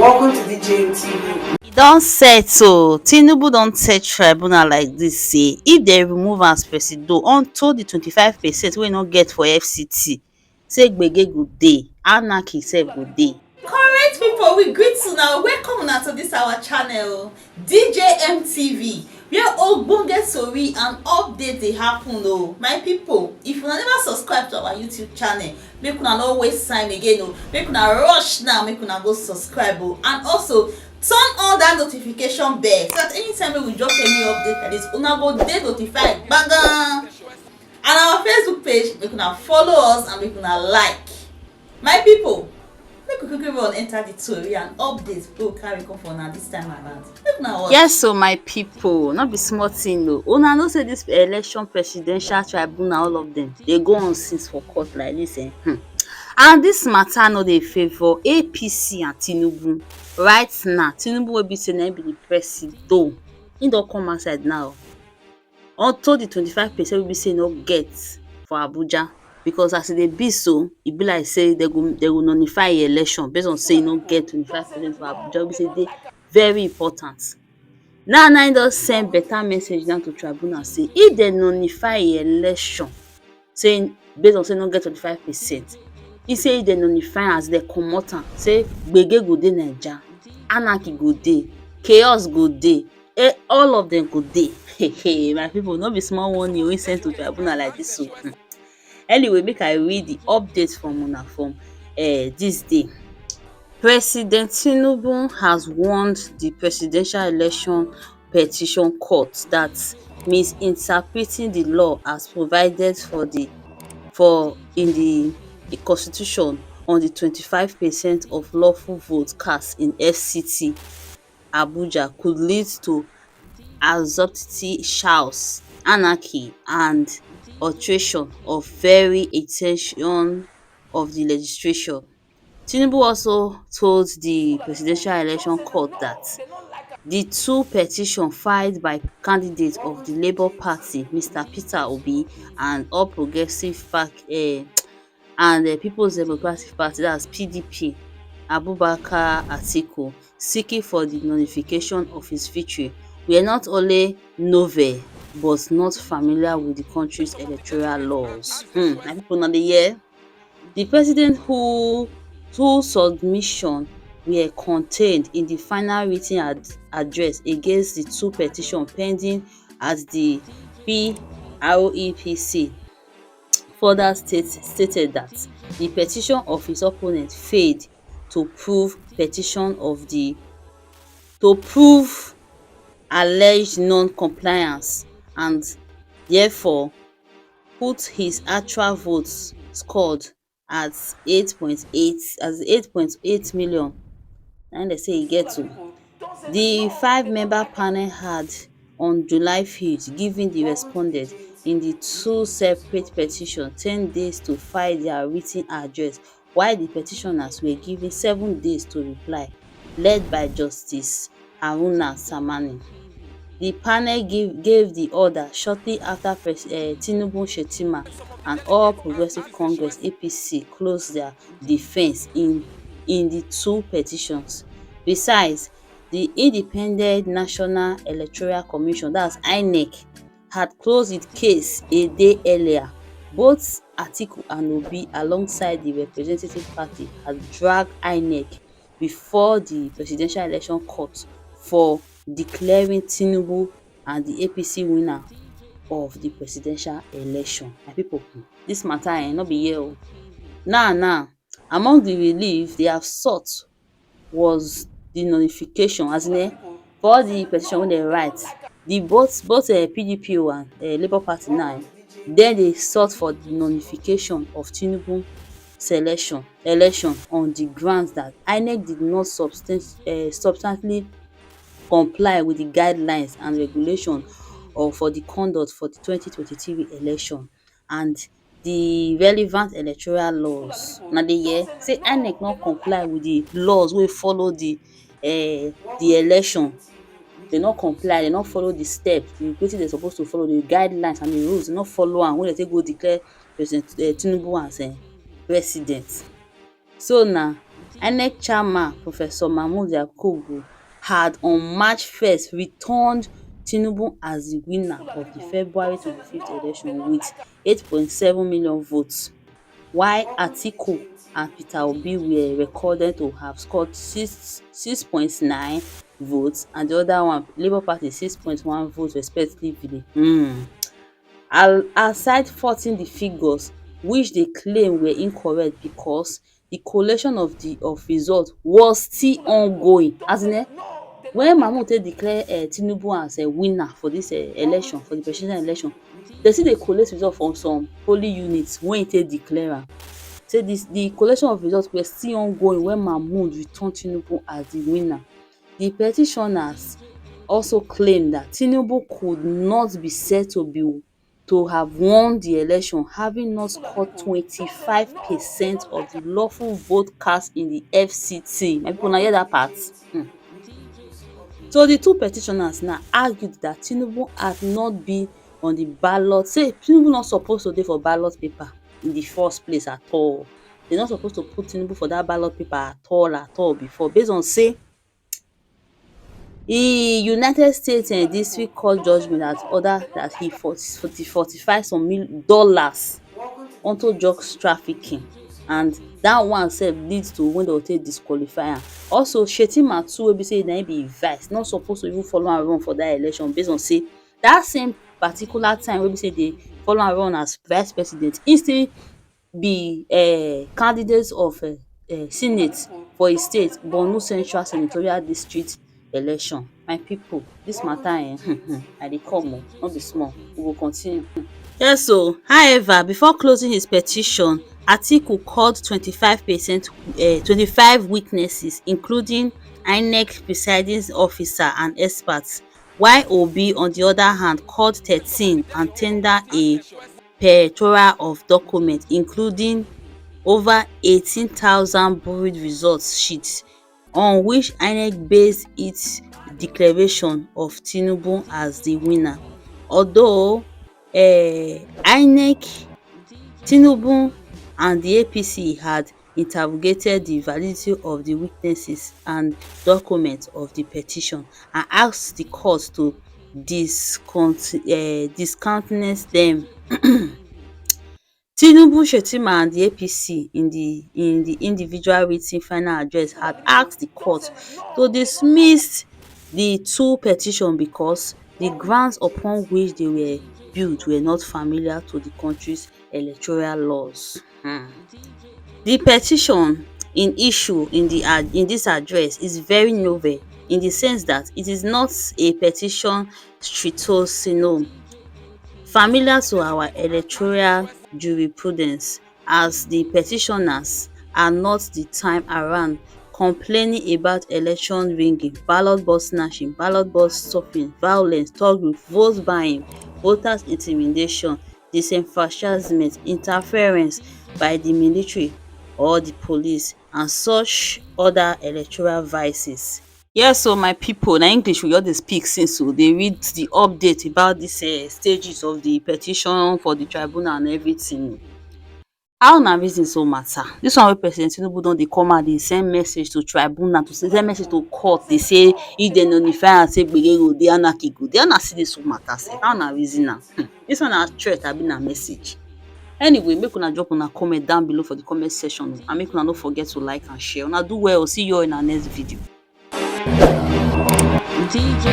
Welcome to DJ TV. E don settle. Tinubu don tell tribunal like dis say if dem remove am as presido unto di 25% wey e no get for FCT, say gbege go dey, anarchy sef go dey. Correct people, we greet una, welcome una to this our channel DJ TV, where ogbonge tori and update dey happen o. My people, if una never subscribe to our YouTube channel, make una no waste time again o, make una rush now, make una go subscribe o, and also turn on that notification bell so that anytime wey we drop any update like this, una go dey notified gbagam. And our Facebook page, make una follow us and make una like. My people, make we quickly run enter the tori and update wey we carry come for una this time around. Make una watch. Yes o my people, no be small thing o. Una know say dis election presidential tribunal, all of dem dey go on since for court like dis and dis matter no dey favour APC and Tinubu. Right now, Tinubu wey be say na him be the presido, him don come outside now unto the 25% wey be say e no get for Abuja, because as e dey be so, e be like say dem go nullify election based on say e no get 25% for Abuja wey be say dey very important. Now him don send better message down to tribunal say if dem nullify election say based on say e no get 25%, e say if dem nullify am as dem comot am, say gbege go dey Naija, anarchy go dey, chaos go dey, all of dem go dey. My people, no be small warning wey send to tribunal like dis o. Anyway, make I read the update from una from dis day. President Tinubu has warned the Presidential Election Petition Court that misinterpreting the law as provided in the Constitution on the 25% of lawful votes cast in FCT Abuja could lead to absurdity, chaos, anarchy and alteration of very intention of the legislation. Tinubu also told the Presidential Election Court that the two petitions filed by candidates of the Labour Party, Mr. Peter Obi, and All Progressive Party and People's Democratic Party, that's PDP, Abubakar Atiku, seeking for the nullification of his victory, were not only novel but not familiar with the country's electoral laws. My people no dey hear. The president whose submission were contained in the final written address against the two petitions pending at the PREPC further stated that the petition of his opponent failed to prove alleged non-compliance and therefore put his actual votes scored at 8.8 million. Na im dey say e get to. The 5-member panel had on July 5th given the respondents in the two separate petitions 10 days to file their written address, while the petitioners were given 7 days to reply, led by Justice Haruna Samani. The panel gave the order shortly after Tinubu, Shettima and All Progressive Congress (APC) closed their defence in the two petitions. Besides, the Independent National Electoral Commission, that's INEC, had closed its case a day earlier. Both Atiku and Obi, alongside the Representative Party, had dragged INEC before the Presidential Election Court for declaring Tinubu and the APC winner of the presidential election. My people, this matter no be here o. Now, among the relief they have sought was the nullification, as in for all the petition wey dem write, the both PDP and Labour Party now, then they sought for the nullification of Tinubu election on the grounds that INEC did not substantially comply with the guidelines and regulations for the conduct for the 2023 election and the relevant electoral laws. Na dey hear say INEC no comply with the laws wey follow the election. They no comply, they no follow the steps, wetin they suppose to follow, the guidelines and the rules, they no follow am when they take go declare President Tinubu as president. So na INEC chairman Professor Mahmood Yakubu had on March 1st returned Tinubu as the winner of the February 25th election with 8.7 million votes, while Atiku and Peter Obi were recorded to have scored 6.9 votes and the other one, Labour Party, 6.1 votes respectively. Aside faulting the figures which they claim were incorrect because the collation of result was still ongoing. As in when Mahmood take declare Tinubu as a winner for dis election, for the presidential election, they still dey collate result from some polling units wey e take declare am. Say the collation of results were still ongoing when Mahmood return Tinubu as the winner. The petitioners also claim that Tinubu could not be said to have won the election having not scored 25% of the lawful vote cast in the FCT. My pipu una hear dat part? So the two petitioners now argued that Tinubu had not been on the ballot, say Tinubu no suppose to dey for ballot paper in the first place at all. They no suppose to put Tinubu for that ballot paper at all before, based on say United States District Court judgment that order that he fortify some dollars unto drugs trafficking, and that one sef lead to when dey go take disqualify am. Also Shettima too, wey be say na him be vice, no suppose to even follow am run for that election, based on say that same particular time wey be say dey follow am run as vice president, he still be candidate of senate for him state, Borno Central Senatorial District election. My pipu, dis matter I dey come o, no be small. We go continue. Yes o, however, before closing his petition, Atiku called 25 witnesses including INEC presiding officer and experts, while Obi on the other hand called 13 and ten der a plethora of documents including over 18,000 buried results sheets on which INEC based its declaration of Tinubu as the winner. Although INEC, Tinubu and the APC had interrogated the validity of the witnesses and documents of the petition and asked the court to discountenance them. Tinubu, Shettima and the APC in the individual written final address had asked the court to dismiss the two petitions because the grounds upon which they were built were not familiar to the country's electoral laws. The petition in issue in this address is very novel in the sense that it is not a petition stricto sensu familiar to our electoral jurisprudence, as the petitioners are not the time around complaining about election rigging, ballot box snatching, ballot box stuffing, violence, thuggery, vote buying, voters intimidation, disenfranchisement, interference by the military or the police and such other electoral vices. Yes o, my pipu, na English we just dey speak since o, dey read the update about dis stages of the petition for the tribunal and everything. How una reason so matter? Dis one wey President Tinubu don dey come out dey send message to tribunal, to send message to court, dey say if dem nullify am say gbege go dey, anarchy go dey. How una see dis one matter sef? How una reason am? Dis one na threat abi na message? Anyway, make una drop una comment down below for the comment section and make una no forget to like and share. Una do well o, see you all in our next video. DJ